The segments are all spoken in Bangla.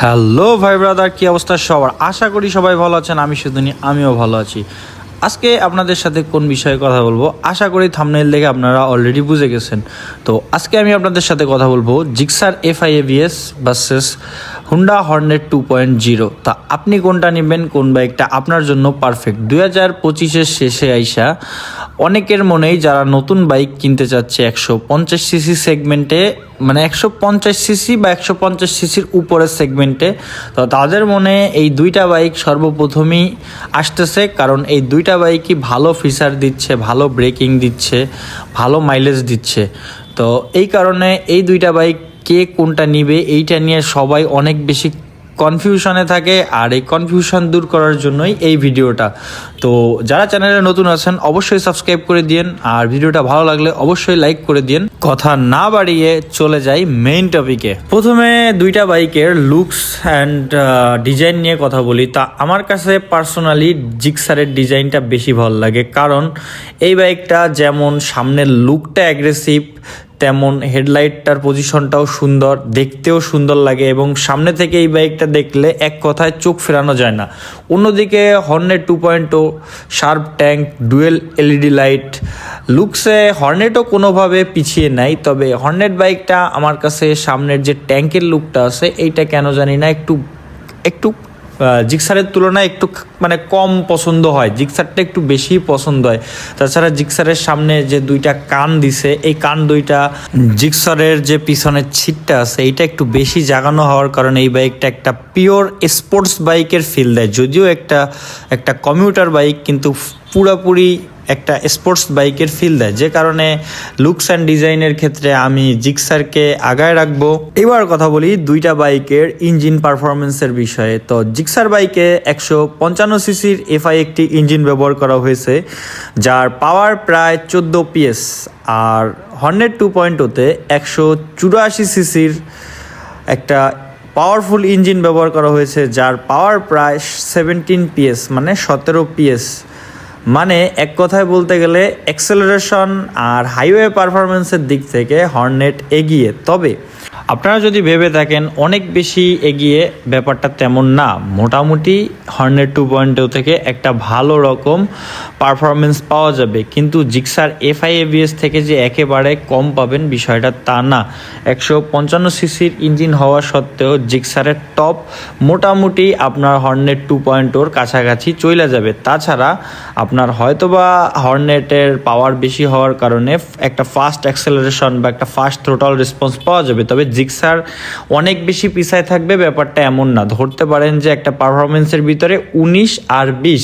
হ্যালো ভাই ব্রাদার, কি অবস্থা সবার? আশা করি সবাই ভালো আছেন। আমি শুধুনি আমিও ভালো আছি। আজকে আপনাদের সাথে কোন বিষয়ে কথা বলবো আশা করি থাম্বনেইল দেখে আপনারা অলরেডি বুঝে গেছেন। তো আজকে আমি আপনাদের সাথে কথা বলবো Gixxer FI ABS versus Honda Hornet 2.0। তা আপনি কোনটা নেবেন, কোন বাইকটা আপনার জন্য পারফেক্ট? 2025-এর শেষে আইসা অনেকের মনেই যারা নতুন বাইক কিনতে চাচ্ছে 150 সিসি সেগমেন্টে, মানে 150 সিসি বা 150 সিসির উপরের সেগমেন্টে, তো তাদের মনে এই দুইটা বাইক সর্বপ্রথমই আসতেছে, কারণ এই দুইটা বাইকই ভালো ফিচার দিচ্ছে, ভালো ব্রেকিং দিচ্ছে, ভালো মাইলেজ দিচ্ছে। তো এই কারণে এই দুইটা বাইক কে কোনটা নিবে এইটা নিয়ে সবাই অনেক বেশি কনফিউশনে থাকে, আর এই কনফিউশন দূর করার জন্যই এই ভিডিওটা। তো যারা চ্যানেলে নতুন আছেন অবশ্যই সাবস্ক্রাইব করে দিন, আর ভিডিওটা ভালো লাগলে অবশ্যই লাইক করে দিন। কথা না বাড়িয়ে চলে যাই মেইন টপিকে। প্রথমে দুইটা বাইকের লুকস অ্যান্ড ডিজাইন নিয়ে কথা বলি। তা আমার কাছে পার্সোনালি জিক্সারের ডিজাইনটা বেশি ভালো লাগে, কারণ এই বাইকটা যেমন সামনের লুকটা অ্যাগ্রেসিভ, তেমন হেডলাইটটার পজিশনটাও সুন্দর, দেখতেও সুন্দর লাগে, এবং সামনে থেকে এই বাইকটা দেখলে এক কথায় চোখ ফেরানো যায় না। অন্যদিকে Hornet 2.0 sharp tank, dual LED light, লুকসে হর্নেটও কোনোভাবে পিছিয়ে নাই। তবে হর্নেট বাইকটা আমার কাছে সামনের যে ট্যাঙ্কের লুকটা আছে এইটা কেন জানি না একটু একটু জিক্সারের তুলনায় একটু মানে কম পছন্দ হয়, জিক্সারটা একটু বেশি পছন্দ হয়। তাছাড়া জিক্সারের সামনে যে দুইটা কান দিছে, এই কান দুইটা জিক্সারের যে পিছনের ছিটটা আছে এইটা একটু বেশি জাগানো হওয়ার কারণে এই বাইকটা একটা পিওর স্পোর্টস বাইকের ফিল দেয়। যদিও একটা কমিউটার বাইক, কিন্তু পুরাপুরি একটা স্পোর্টস বাইকের ফিল দেয়, যে কারণে লুকস অ্যান্ড ডিজাইনের ক্ষেত্রে আমি জিক্সারকে আগায় রাখবো। এবার কথা বলি দুইটা বাইকের ইঞ্জিন পারফরমেন্সের বিষয়ে। তো জিক্সার বাইকে 155 সিসির এফআই একটি ইঞ্জিন ব্যবহার করা হয়েছে, যার পাওয়ার প্রায় 14 PS। আর হর্নেট 2.0-তে 184 সিসির একটা পাওয়ারফুল ইঞ্জিন ব্যবহার করা হয়েছে, যার পাওয়ার প্রায় 17 PS, মানে 17 PS। মানে এক কথায় বলতে গেলে অ্যাক্সেলারেশন আর হাইওয়ে পারফরমেন্সের দিক থেকে হর্নেট এগিয়ে। তবে আপনারা যদি ভেবে থাকেন অনেক বেশি এগিয়ে, ব্যাপারটা তেমন না। মোটামুটি হর্নেট 2.0 থেকে একটা ভালো রকম পারফরমেন্স পাওয়া যাবে, কিন্তু জিক্সার এফআই এভিএস থেকে যে একেবারে কম পাবেন বিষয়টা তা না। 155 সিসির ইঞ্জিন হওয়া সত্ত্বেও জিক্সারের টপ মোটামুটি আপনার হর্নেট 2.0-র কাছাকাছি চলে যাবে। তাছাড়া আপনার হয়তোবা হর্নেটের পাওয়ার বেশি হওয়ার কারণে একটা ফাস্ট অ্যাক্সেলারেশন বা একটা ফাস্ট থ্রোটল রেসপন্স পাওয়া যাবে, তবে জিক্সার অনেক বেশি পিছায় থাকবে, ব্যাপারটা এমন না। ধরতে পারেন যে একটা পারফরমেন্সের ভিতরে 19 আর 20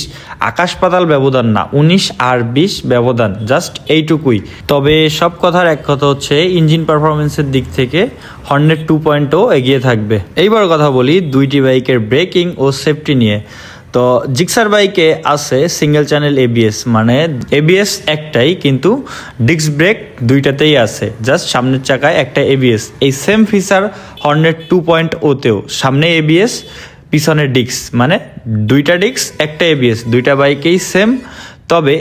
আকাশ পাতাল ব্যবধান না, 19 আর 20 ব্যবধান, জাস্ট এইটুকুই। তবে সব কথার এক কথা হচ্ছে ইঞ্জিন পারফরমেন্সের দিক থেকে হর্নেট 2.0 এগিয়ে থাকবে। এইবার কথা বলি দুইটি বাইকের ব্রেকিং ও সেফটি নিয়ে। তো জিক্সার বাইকে আছে সিঙ্গেল চ্যানেল এবিএস, মানে এবিএস একটাই, কিন্তু ডিস্ক ব্রেক দুইটাতেই আছে, জাস্ট সামনের চাকায় একটা এবিএস। এই সেম ফিচার হর্নেট 2.0-তেও, সামনে এবিএস পিছনে ডিস্ক, মানে দুইটা ডিস্ক একটা এবিএস, দুইটা বাইকেই সেম। তবে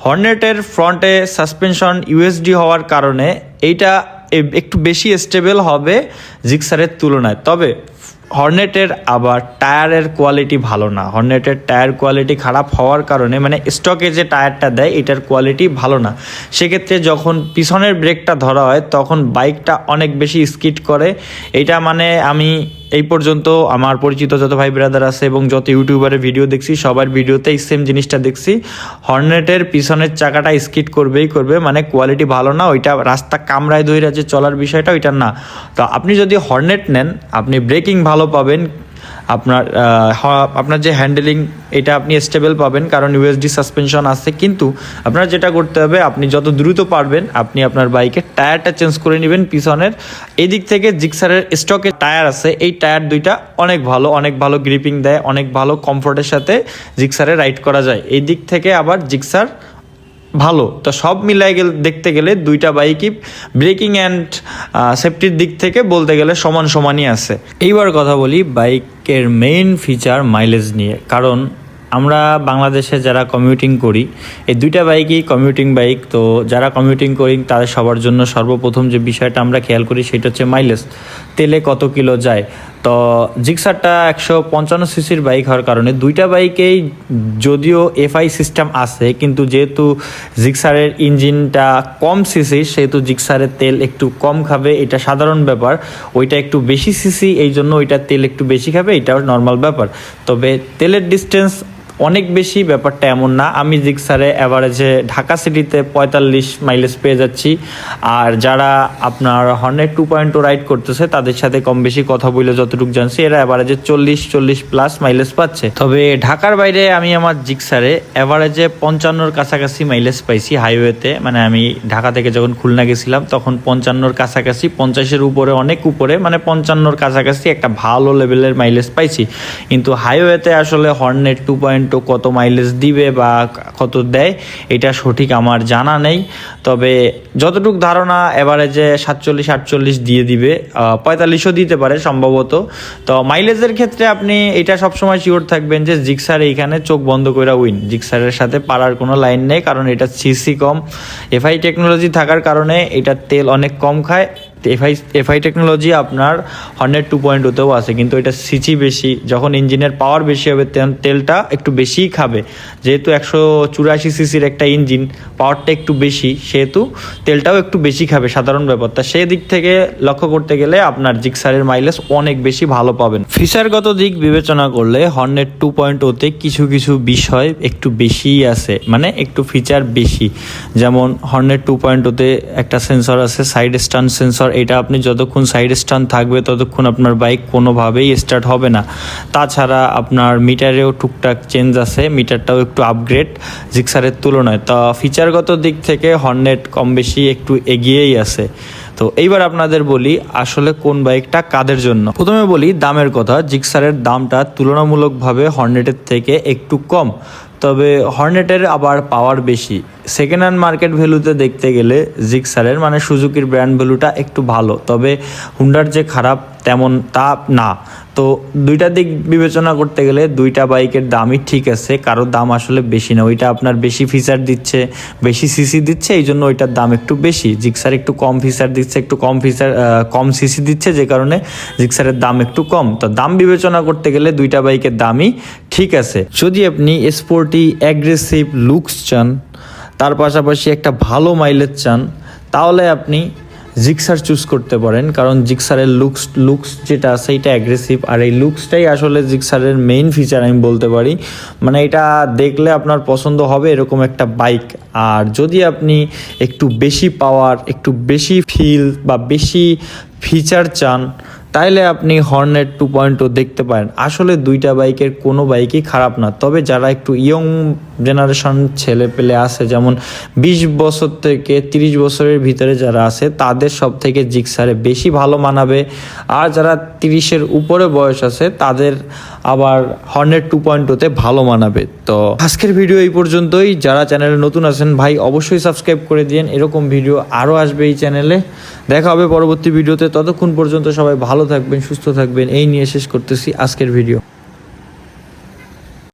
হর্নেটের ফ্রন্টে সাসপেনশন ইউএসডি হওয়ার কারণে এইটা একটু বেশি স্টেবল হবে জিক্সারের তুলনায়। তবে হর্নেটের আবার টায়ারের কোয়ালিটি ভালো না, হর্নেটের টায়ার কোয়ালিটি খারাপ হওয়ার কারণে, মানে স্টকে যে টায়ারটা দেয় এটার কোয়ালিটি ভালো না। সেক্ষেত্রে যখন পিছনের ব্রেকটা ধরা হয় তখন বাইকটা অনেক বেশি স্কিড করে। এইটা মানে আমি এই পর্যন্ত আমার পরিচিত যত ভাই ব্রাদার আছে এবং যত ইউটিউবারের ভিডিও দেখছি সবার ভিডিওতে এই সেম জিনিসটা দেখছি, হর্নেটের পিছনের চাকাটা স্কিড করবেই করবে, মানে কোয়ালিটি ভালো না। ওইটা রাস্তা কামড়ায় ধইরা যে চলার বিষয়টা ওইটা না। তো আপনি যদি হর্নেট নেন আপনি ব্রেকিং ভালো পাবেন, আপনার যে হ্যান্ডেলিং এটা আপনি স্টেবল পাবেন, কারণ ইউএসডি সাসপেনশন আছে। কিন্তু আপনার যেটা করতে হবে, আপনি যত দ্রুত পারবেন আপনি আপনার বাইকের টায়ারটা চেঞ্জ করে নেবেন পিছনের। এই দিক থেকে জিক্সারের স্টকে টায়ার আছে, এই টায়ার দুইটা অনেক ভালো গ্রিপিং দেয়, অনেক ভালো কমফোর্টের সাথে জিক্সারে রাইড করা যায়। এই দিক থেকে আবার জিক্সার ভালো। তো সব মিলাই দেখতে গেলে দুইটা বাইকই ব্রেকিং অ্যান্ড সেফটির দিক থেকে বলতে গেলে সমানই আছে। এইবার কথা বলি বাইকের মেইন ফিচার মাইলেজ নিয়ে, কারণ আমরা বাংলাদেশে যারা কমিউটিং করি এই দুইটা বাইকই কমিউটিং বাইক। তো যারা কমিউটিং করি তাদের সবার জন্য সর্বপ্রথম যে বিষয়টা আমরা খেয়াল করি সেটা হচ্ছে মাইলেজ, তেলে কত কিলো যায়। তো জিক্সারটা 155 সিসির বাইক হওয়ার কারণে দুইটা বাইকেই যদিও এফআই সিস্টেম আছে, কিন্তু যেহেতু জিক্সারের ইঞ্জিনটা কম সিসি সেহেতু জিক্সারের তেল একটু কম খাবে, এটা সাধারণ ব্যাপার। ওইটা একটু বেশি সিসি, এই জন্য ওইটা তেল একটু বেশি খাবে, এটাও নর্মাল ব্যাপার। তবে তেলের ডিস্টেন্স অনেক বেশি ব্যাপারটা এমন না। আমি জিক্সারে অ্যাভারেজে ঢাকা সিটিতে 45 মাইলেজ পেয়ে যাচ্ছি, আর যারা আপনার হর্নেট 2.0 রাইড করতেছে তাদের সাথে কম বেশি কথা বলে যতটুকু জানছি এরা অ্যাভারেজে 40 প্লাস মাইলেজ পাচ্ছে। তবে ঢাকার বাইরে আমি আমার জিক্সারে অ্যাভারেজে 55-র কাছাকাছি মাইলেজ পাইছি হাইওয়েতে। মানে আমি ঢাকা থেকে যখন খুলনা গেছিলাম তখন 55-র কাছাকাছি, 50-এর উপরে, অনেক উপরে, মানে 55-র কাছাকাছি একটা ভালো লেভেলের মাইলেজ পাইছি। কিন্তু হাইওয়েতে আসলে হর্নেট 2.0 কত মাইলেজ দিবে বা কত দেয় এটা সঠিক আমার জানা নেই। তবে যতটুকু ধারণা এভারেজে 47-48 দিয়ে দিবে, 45ও দিতে পারে সম্ভবত। তো মাইলেজের ক্ষেত্রে আপনি এটা সবসময় শিওর থাকবেন যে জিক্সার এইখানে চোখ বন্ধ করে উইন, জিক্সারের সাথে পারার কোনো লাইন নেই, কারণ এটা সিসি কম, এফআই টেকনোলজি থাকার কারণে এটা তেল অনেক কম খায়। এফআই টেকনোলজি আপনার হর্নেট 2.0তেও আছে, কিন্তু এটা সিসি বেশি, যখন ইঞ্জিনের পাওয়ার বেশি হবে তেলটা একটু বেশিই খাবে। যেহেতু 184 সিসির একটা ইঞ্জিন, পাওয়ারটা একটু বেশি, সেহেতু তেলটাও একটু বেশি খাবে, সাধারণ ব্যাপার। তা সেই দিক থেকে লক্ষ্য করতে গেলে আপনার জিক্সারের মাইলেজ অনেক বেশি ভালো পাবেন। ফিচারগত দিক বিবেচনা করলে হর্নেট 2.0তে কিছু কিছু বিষয় একটু বেশিই আছে, মানে একটু ফিচার বেশি। যেমন হর্নেট 2.0তে একটা সেন্সর আছে, সাইড স্ট্যান্ড সেন্সর। এটা আপনি যতক্ষণ সাইড স্ট্যান্ড থাকবে ততক্ষণ আপনার বাইক কোনোভাবেই স্টার্ট হবে না। তাছাড়া আপনার মিটারেও টুকটাক চেঞ্জ আছে, মিটারটাও একটু আপগ্রেড জিক্সারের তুলনায়। তা ফিচারগত দিক থেকে হর্নেট কম বেশি একটু এগিয়েই আছে। তো এইবার আপনাদের বলি আসলে কোন বাইকটা কাদের জন্য। প্রথমে বলি দামের কথা। জিক্সারের দামটা তুলনামূলকভাবে হর্নেটের থেকে একটু কম, তবে হর্নেটের আবার পাওয়ার বেশি। সেকেন্ড হ্যান্ড মার্কেট ভ্যালুতে দেখতে গেলে জিক্সারের মানে সুজুকির ব্র্যান্ড ভ্যালুটা একটু ভালো, তবে হুন্ডার যে খারাপ তেমন তা না। তো দুইটা দিক বিবেচনা করতে গেলে দুইটা বাইকের দামই ঠিক আছে, কারোর দাম আসলে বেশি না। ওইটা আপনার বেশি ফিচার দিচ্ছে, বেশি সিসি দিচ্ছে, এই জন্য ওইটার দাম একটু বেশি। জিক্সার একটু কম ফিচার দিচ্ছে, একটু কম সিসি দিচ্ছে, যে কারণে জিক্সারের দাম একটু কম। তো দাম বিবেচনা করতে গেলে দুইটা বাইকের দামই ঠিক আছে। যদি আপনি স্পোর্টি অ্যাগ্রেসিভ লুকস চান, তার পাশাপাশি একটা ভালো মাইলেজ চান, তাহলে আপনি জিক্সার চুজ করতে পারেন, কারণ জিক্সারের লুকস যেটা আছে এটা অ্যাগ্রেসিভ, আর এই লুকসটাই আসলে জিক্সারের মেইন ফিচার আমি বলতে পারি। মানে এটা দেখলে আপনার পছন্দ হবে এরকম একটা বাইক। আর যদি আপনি একটু বেশি পাওয়ার, একটু বেশি ফিল বা বেশি ফিচার চান, তাইলে আপনি হর্নেট 2.0 দেখতে পারেন। আসলে দুইটা বাইকের কোনো বাইকই খারাপ না, তবে যারা একটু ইয়ং জেনারেশন ছেলে পেলে আছে, যেমন 20 বছর থেকে 30 বছরের ভিতরে যারা আছে, তাদের সব থেকে জিক্সারে বেশি ভালো মানাবে। আর যারা 30-এর উপরে বয়স আছে তাদের আবার হর্নেট 2.0তে ভালো মানাবে। তো আজকের ভিডিও এই পর্যন্তই। যারা চ্যানেলে নতুন আছেন ভাই অবশ্যই সাবস্ক্রাইব করে দিন, এরকম ভিডিও আরও আসবে এই চ্যানেলে। দেখা হবে পরবর্তী ভিডিওতে, ততক্ষণ পর্যন্ত সবাই ভালো থাকবেন, সুস্থ থাকবেন, এই নিয়ে শেষ করতেছি আজকের ভিডিও।